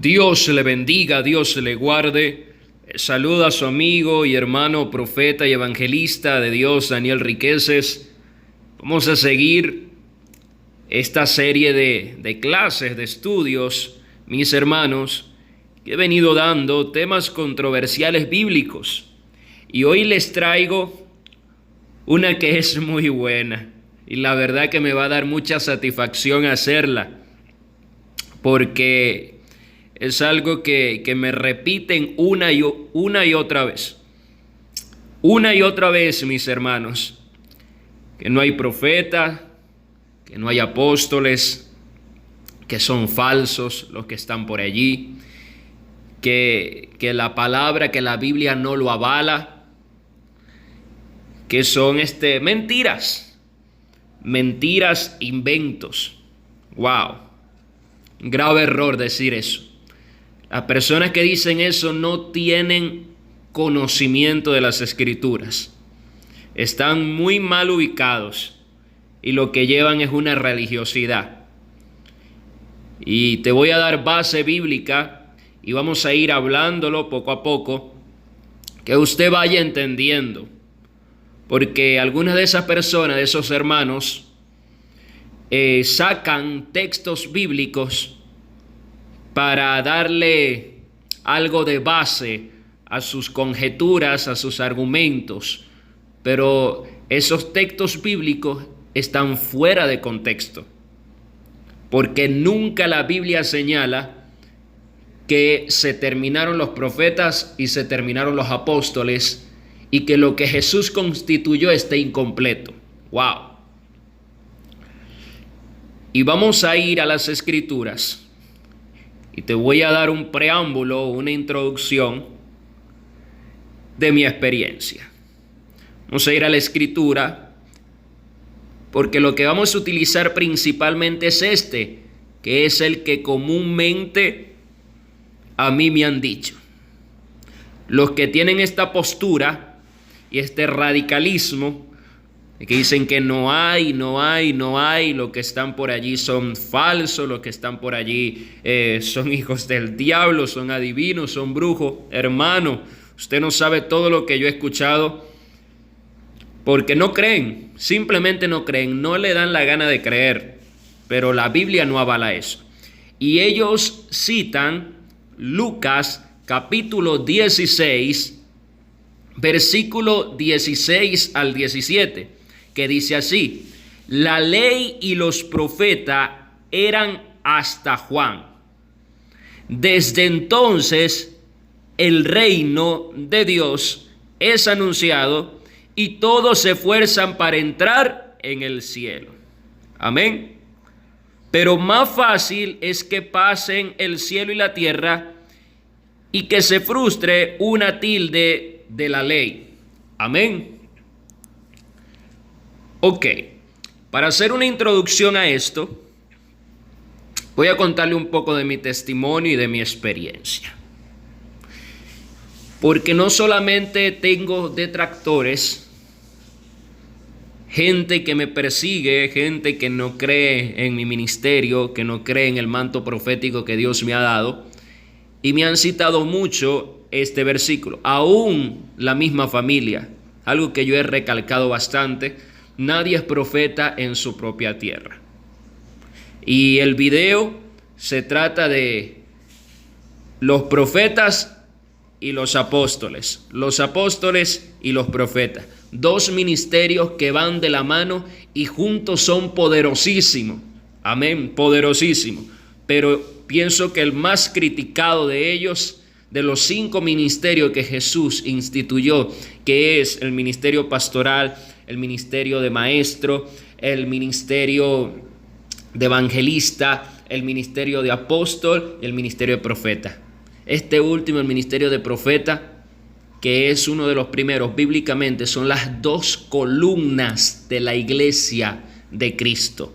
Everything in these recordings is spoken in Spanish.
Dios le bendiga, Dios le guarde. Saluda a su amigo y hermano profeta y evangelista de Dios, Daniel Riqueses. Vamos a seguir esta serie de clases, de estudios, mis hermanos, que he venido dando temas controversiales bíblicos. Y hoy les traigo una que es muy buena y la verdad que me va a dar mucha satisfacción hacerla, porque es algo que me repiten una y otra vez. Una y otra vez, mis hermanos, que no hay profeta, que no hay apóstoles, que son falsos los que están por allí, que la palabra, que la Biblia no lo avala, que son mentiras, inventos. Wow, grave error decir eso. Las personas que dicen eso no tienen conocimiento de las Escrituras. Están muy mal ubicados y lo que llevan es una religiosidad. Y te voy a dar base bíblica y vamos a ir hablándolo poco a poco, que usted vaya entendiendo. Porque algunas de esas personas, de esos hermanos, sacan textos bíblicos para darle algo de base a sus conjeturas, a sus argumentos. Pero esos textos bíblicos están fuera de contexto, porque nunca la Biblia señala que se terminaron los profetas y se terminaron los apóstoles y que lo que Jesús constituyó esté incompleto. ¡Wow! Y vamos a ir a las Escrituras. Y te voy a dar un preámbulo, una introducción de mi experiencia. Vamos a ir a la Escritura, porque lo que vamos a utilizar principalmente es que es el que comúnmente a mí me han dicho. Los que tienen esta postura y este radicalismo, que dicen que no hay, lo que están por allí son falsos, los que están por allí son hijos del diablo, son adivinos, son brujos. Hermano, usted no sabe todo lo que yo he escuchado, porque no creen, simplemente no creen, no le dan la gana de creer, pero la Biblia no avala eso. Y ellos citan Lucas capítulo 16, versículo 16 al 17. Que dice así: la ley y los profetas eran hasta Juan. Desde entonces el reino de Dios es anunciado y todos se esfuerzan para entrar en el cielo. Amén. Pero más fácil es que pasen el cielo y la tierra y que se frustre una tilde de la ley. Amén. Ok, para hacer una introducción a esto, voy a contarle un poco de mi testimonio y de mi experiencia. Porque no solamente tengo detractores, gente que me persigue, gente que no cree en mi ministerio, que no cree en el manto profético que Dios me ha dado, y me han citado mucho este versículo, aún la misma familia, algo que yo he recalcado bastante. Nadie es profeta en su propia tierra. Y el video se trata de los profetas y los apóstoles y los profetas. Dos ministerios que van de la mano y juntos son poderosísimos. Amén, poderosísimos. Pero pienso que el más criticado de ellos, de los 5 ministerios que Jesús instituyó, que es el ministerio pastoral, el ministerio de maestro, el ministerio de evangelista, el ministerio de apóstol y el ministerio de profeta. Este último, el ministerio de profeta, que es uno de los primeros bíblicamente, son las 2 columnas de la iglesia de Cristo.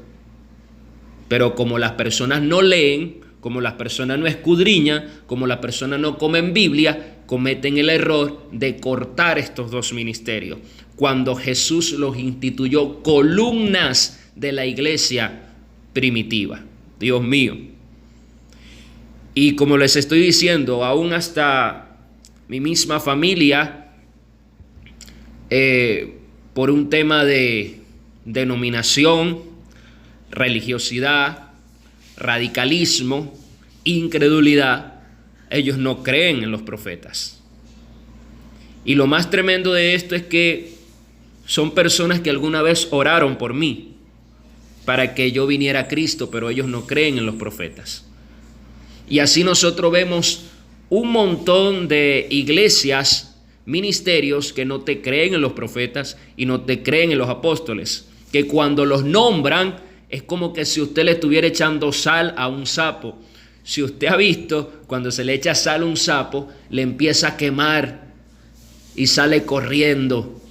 Pero como las personas no leen, como las personas no escudriñan, como las personas no comen Biblia, cometen el error de cortar estos 2 ministerios, cuando Jesús los instituyó columnas de la iglesia primitiva. Dios mío. Y como les estoy diciendo, aún hasta mi misma familia, por un tema de denominación, religiosidad, radicalismo, incredulidad, ellos no creen en los profetas. Y lo más tremendo de esto es que son personas que alguna vez oraron por mí para que yo viniera a Cristo, pero ellos no creen en los profetas. Y así nosotros vemos un montón de iglesias, ministerios que no te creen en los profetas y no te creen en los apóstoles, que cuando los nombran es como que si usted le estuviera echando sal a un sapo. Si usted ha visto, cuando se le echa sal a un sapo, le empieza a quemar y sale corriendo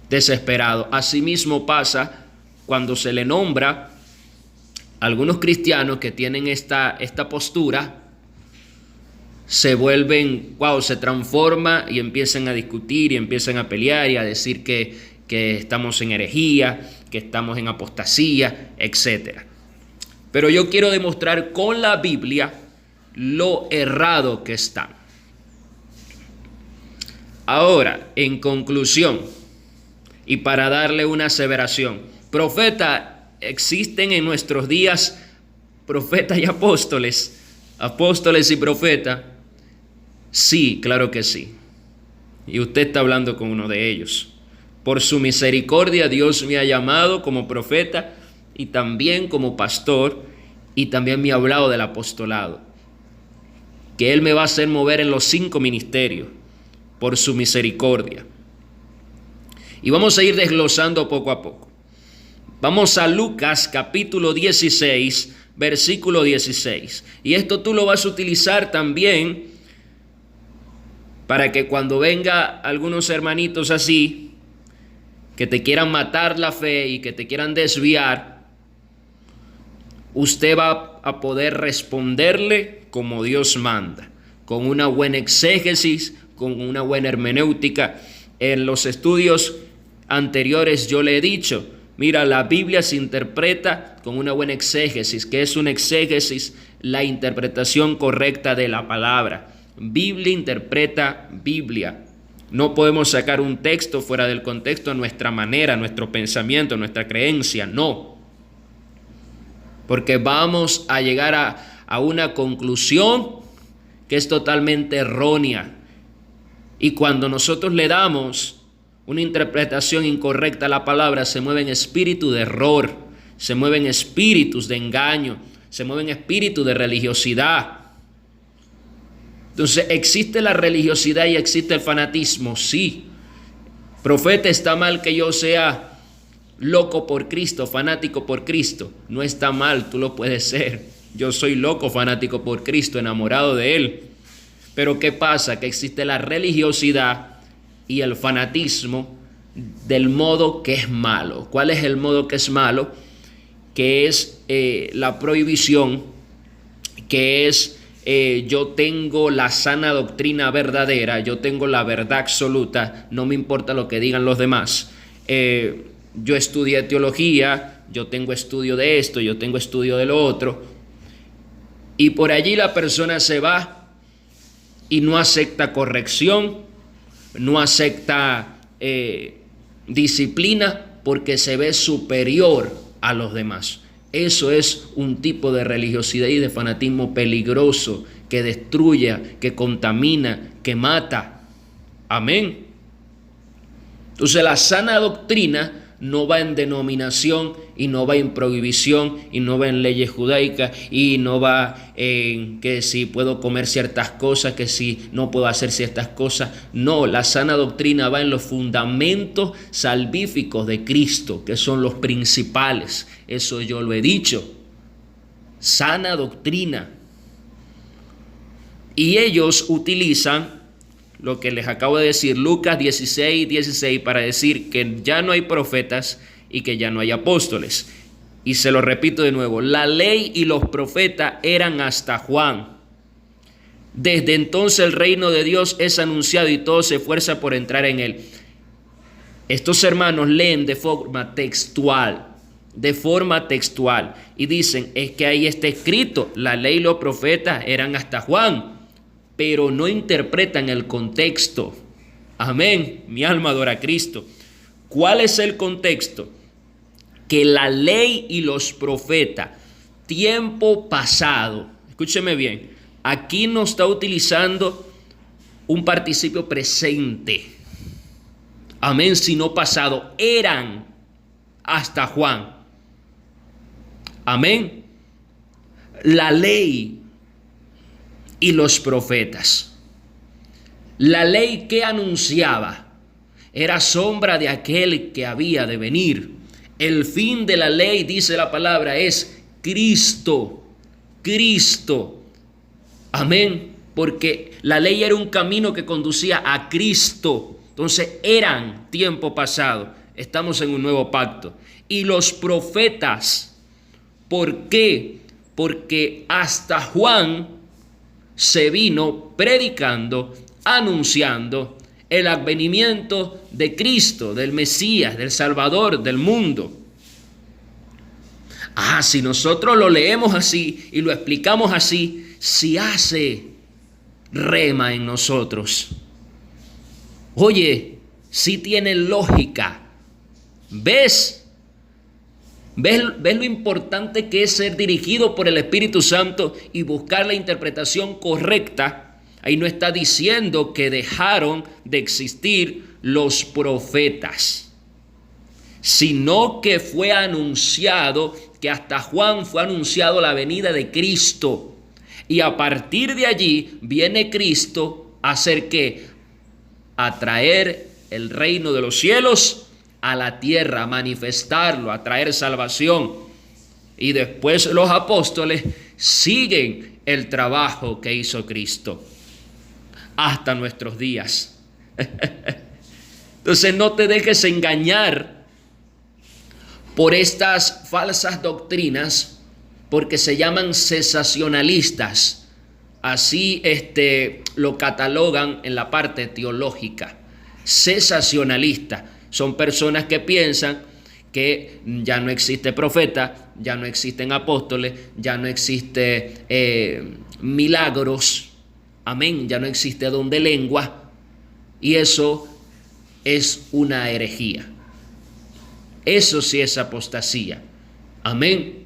desesperado. Asimismo pasa cuando se le nombra a algunos cristianos que tienen esta postura, se vuelven, se transforma y empiezan a discutir y empiezan a pelear y a decir que estamos en herejía, que estamos en apostasía, etc. Pero yo quiero demostrar con la Biblia lo errado que están. Ahora, en conclusión, y para darle una aseveración, profeta, existen en nuestros días profetas y apóstoles y profetas. Sí, claro que sí. Y usted está hablando con uno de ellos. Por su misericordia, Dios me ha llamado como profeta y también como pastor, y también me ha hablado del apostolado, que Él me va a hacer mover en los 5 ministerios por su misericordia. Y vamos a ir desglosando poco a poco. Vamos a Lucas capítulo 16, versículo 16. Y esto tú lo vas a utilizar también para que cuando venga algunos hermanitos así, que te quieran matar la fe y que te quieran desviar, usted va a poder responderle como Dios manda, con una buena exégesis, con una buena hermenéutica. En los estudios anteriores yo le he dicho, mira, la Biblia se interpreta con una buena exégesis. ¿Qué es una exégesis? La interpretación correcta de la palabra. Biblia interpreta Biblia. No podemos sacar un texto fuera del contexto a nuestra manera, a nuestro pensamiento, a nuestra creencia, no. Porque vamos a llegar a una conclusión que es totalmente errónea. Y cuando nosotros le damos una interpretación incorrecta a la palabra, se mueven espíritus de error, se mueven espíritus de engaño, se mueven espíritus de religiosidad. Entonces, ¿existe la religiosidad y existe el fanatismo? Sí. Profeta, ¿está mal que yo sea loco por Cristo, fanático por Cristo? No está mal, tú lo puedes ser. Yo soy loco, fanático por Cristo, enamorado de Él. Pero ¿qué pasa? Que existe la religiosidad y el fanatismo del modo que es malo. ¿Cuál es el modo que es malo? Que es la prohibición, que es yo tengo la sana doctrina verdadera, yo tengo la verdad absoluta, no me importa lo que digan los demás. Yo estudié teología, yo tengo estudio de esto, yo tengo estudio de lo otro. Y por allí la persona se va y no acepta corrección, no acepta disciplina porque se ve superior a los demás. Eso es un tipo de religiosidad y de fanatismo peligroso que destruye, que contamina, que mata. Amén. Entonces la sana doctrina no va en denominación y no va en prohibición y no va en leyes judaicas y no va en que si puedo comer ciertas cosas, que si no puedo hacer ciertas cosas. No, la sana doctrina va en los fundamentos salvíficos de Cristo, que son los principales. Eso yo lo he dicho. Sana doctrina. Y ellos utilizan lo que les acabo de decir, Lucas 16, para decir que ya no hay profetas y que ya no hay apóstoles. Y se lo repito de nuevo, la ley y los profetas eran hasta Juan. Desde entonces el reino de Dios es anunciado y todo se esfuerza por entrar en él. Estos hermanos leen de forma textual. de forma textual y dicen, es que ahí está escrito, la ley y los profetas eran hasta Juan, pero no interpretan el contexto. Amén, mi alma adora a Cristo. ¿Cuál es el contexto? Que la ley y los profetas, tiempo pasado, escúcheme bien, aquí no está utilizando un participio presente, amén, sino pasado, eran hasta Juan, amén, la ley y los profetas. La ley que anunciaba era sombra de aquel que había de venir. El fin de la ley, dice la palabra, es Cristo. Cristo. Amén. Porque la ley era un camino que conducía a Cristo. Entonces eran tiempo pasado. Estamos en un nuevo pacto. Y los profetas, ¿por qué? Porque hasta Juan se vino predicando, anunciando el advenimiento de Cristo, del Mesías, del Salvador, del mundo. Si nosotros lo leemos así y lo explicamos así, si hace rema en nosotros. Oye, si tiene lógica. ¿Ves lo importante que es ser dirigido por el Espíritu Santo y buscar la interpretación correcta? Ahí no está diciendo que dejaron de existir los profetas, sino que fue anunciado, que hasta Juan fue anunciado la venida de Cristo. Y a partir de allí viene Cristo a hacer ¿qué? A traer el reino de los cielos a la tierra, a manifestarlo, a traer salvación. Y después los apóstoles siguen el trabajo que hizo Cristo hasta nuestros días. Entonces no te dejes engañar por estas falsas doctrinas, porque se llaman cesacionalistas. Así lo catalogan en la parte teológica. Cesacionalistas son personas que piensan que ya no existe profeta, ya no existen apóstoles, ya no existe milagros. Amén, ya no existe don de lengua, y eso es una herejía. Eso sí es apostasía. Amén,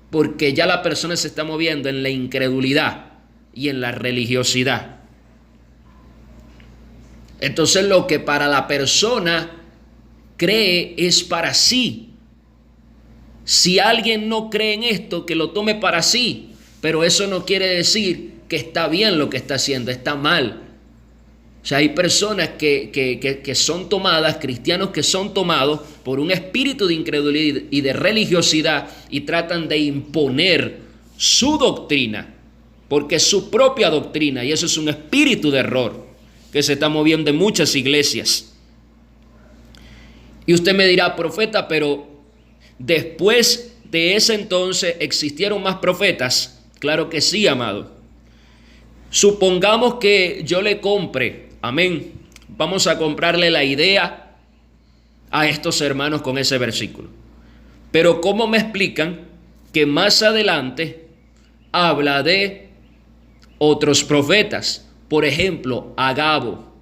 porque ya la persona se está moviendo en la incredulidad y en la religiosidad. Entonces lo que para la persona cree es para sí. Si alguien no cree en esto, que lo tome para sí, pero eso no quiere decir que está bien lo que está haciendo, está mal. O sea, hay personas que son tomadas, cristianos que son tomados por un espíritu de incredulidad y de religiosidad y tratan de imponer su doctrina, porque es su propia doctrina, y eso es un espíritu de error que se está moviendo en muchas iglesias. Y usted me dirá, profeta, pero después de ese entonces existieron más profetas. Claro que sí, amado. Supongamos que yo le compre, amén, vamos a comprarle la idea a estos hermanos con ese versículo. Pero ¿cómo me explican que más adelante habla de otros profetas? Por ejemplo, Agabo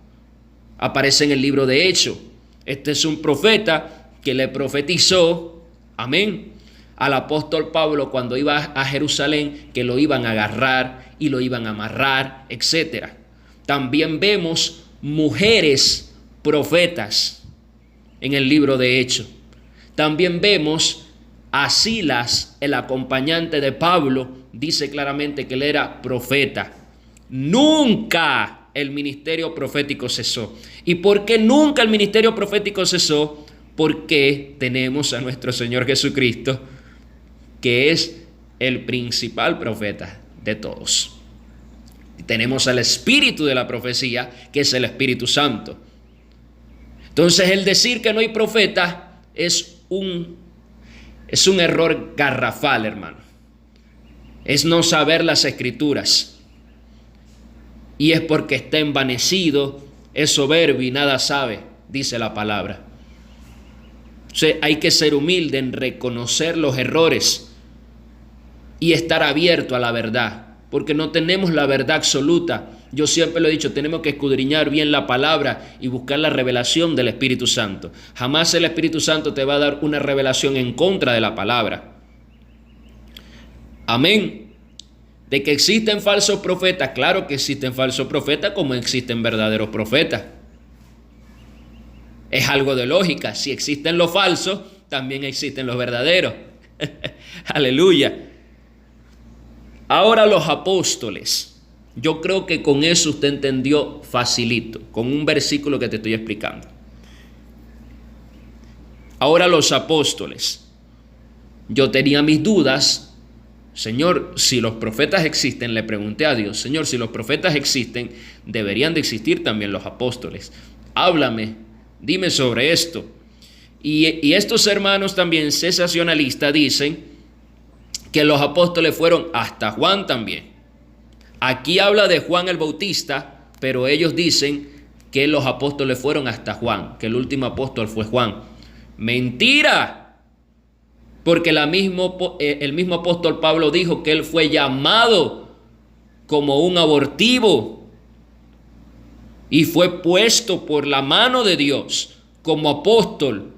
aparece en el libro de Hechos. Este es un profeta que le profetizó, amén, al apóstol Pablo cuando iba a Jerusalén, que lo iban a agarrar y lo iban a amarrar, etc. También vemos mujeres profetas en el libro de Hechos. También vemos a Silas, el acompañante de Pablo, dice claramente que él era profeta. Nunca el ministerio profético cesó. ¿Y por qué nunca el ministerio profético cesó? Porque tenemos a nuestro Señor Jesucristo, que es el principal profeta de todos. Y tenemos al espíritu de la profecía, que es el Espíritu Santo. Entonces, el decir que no hay profeta es un error garrafal, hermano. Es no saber las Escrituras. Y es porque está envanecido, es soberbio y nada sabe, dice la palabra. Entonces hay que ser humilde en reconocer los errores y estar abierto a la verdad, porque no tenemos la verdad absoluta. Yo siempre lo he dicho, tenemos que escudriñar bien la palabra y buscar la revelación del Espíritu Santo. Jamás el Espíritu Santo te va a dar una revelación en contra de la palabra. Amén. De que existen falsos profetas, claro que existen falsos profetas como existen verdaderos profetas. Es algo de lógica. Si existen los falsos, también existen los verdaderos. Aleluya. Ahora los apóstoles. Yo creo que con eso usted entendió facilito, con un versículo que te estoy explicando. Ahora los apóstoles. Yo tenía mis dudas. Señor, si los profetas existen, le pregunté a Dios, Señor, si los profetas existen, deberían de existir también los apóstoles. Háblame, dime sobre esto. Y estos hermanos también cesacionalistas dicen que los apóstoles fueron hasta Juan también. Aquí habla de Juan el Bautista, pero ellos dicen que los apóstoles fueron hasta Juan, que el último apóstol fue Juan. ¡Mentira! Porque el mismo apóstol Pablo dijo que él fue llamado como un abortivo y fue puesto por la mano de Dios como apóstol.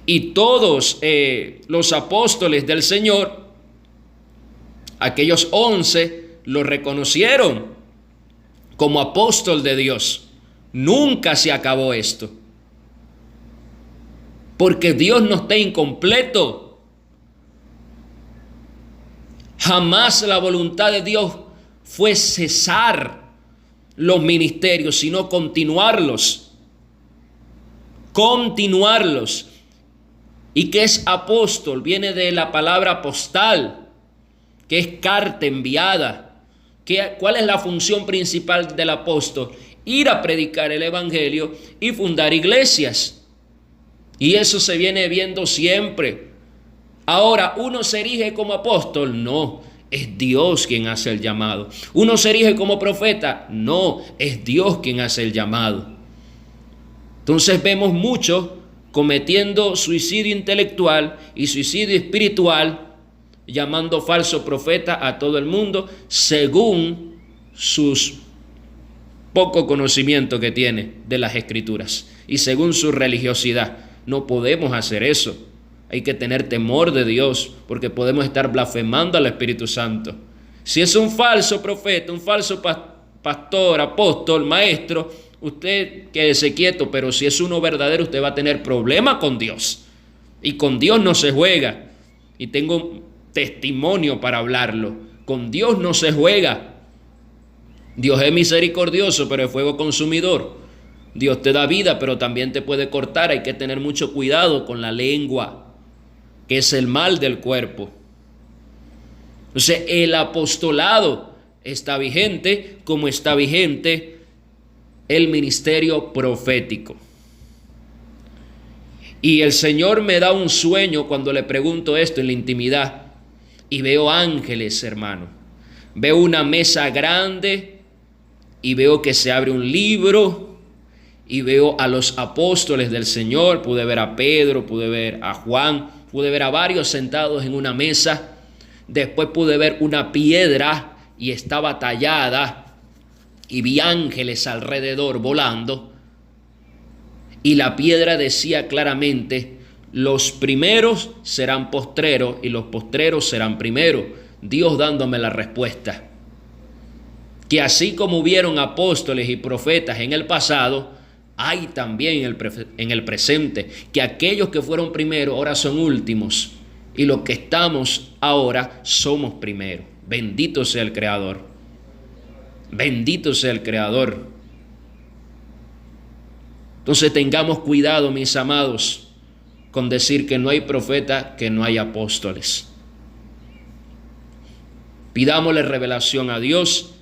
Y todos los apóstoles del Señor, aquellos 11, lo reconocieron como apóstol de Dios. Nunca se acabó esto. Porque Dios no está incompleto. Jamás la voluntad de Dios fue cesar los ministerios, sino continuarlos. Continuarlos. ¿Y qué es apóstol? Viene de la palabra apostal, que es carta enviada. ¿Cuál es la función principal del apóstol? Ir a predicar el evangelio y fundar iglesias. Y eso se viene viendo siempre. Ahora, ¿uno se erige como apóstol? No, es Dios quien hace el llamado. ¿Uno se erige como profeta? No, es Dios quien hace el llamado. Entonces vemos muchos cometiendo suicidio intelectual y suicidio espiritual, llamando falso profeta a todo el mundo según sus poco conocimiento que tiene de las Escrituras y según su religiosidad. No podemos hacer eso. Hay que tener temor de Dios porque podemos estar blasfemando al Espíritu Santo. Si es un falso profeta, un falso pastor, apóstol, maestro, usted quédese quieto, pero si es uno verdadero, usted va a tener problemas con Dios. Y con Dios no se juega. Y tengo testimonio para hablarlo. Con Dios no se juega. Dios es misericordioso, pero es fuego consumidor. Dios te da vida, pero también te puede cortar. Hay que tener mucho cuidado con la lengua, que es el mal del cuerpo. Entonces, el apostolado está vigente como está vigente el ministerio profético. Y el Señor me da un sueño cuando le pregunto esto en la intimidad. Y veo ángeles, hermano. Veo una mesa grande y veo que se abre un libro. Y veo a los apóstoles del Señor, pude ver a Pedro, pude ver a Juan, pude ver a varios sentados en una mesa. Después pude ver una piedra y estaba tallada y vi ángeles alrededor volando. Y la piedra decía claramente, los primeros serán postreros y los postreros serán primeros. Dios dándome la respuesta. Que así como hubieron apóstoles y profetas en el pasado, hay también en el presente, que aquellos que fueron primeros ahora son últimos y los que estamos ahora somos primeros. Bendito sea el Creador. Bendito sea el Creador. Entonces tengamos cuidado, mis amados, con decir que no hay profeta, que no hay apóstoles. Pidámosle revelación a Dios,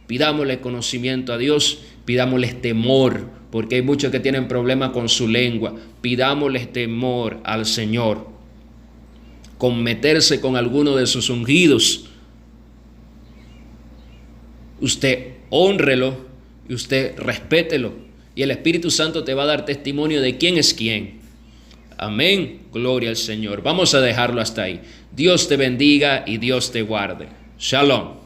pidámosle conocimiento a Dios, pidámosles temor, porque hay muchos que tienen problemas con su lengua. Pidámosles temor al Señor, con meterse con alguno de sus ungidos. Usted hónrelo y usted respételo. Y el Espíritu Santo te va a dar testimonio de quién es quién. Amén. Gloria al Señor. Vamos a dejarlo hasta ahí. Dios te bendiga y Dios te guarde. Shalom.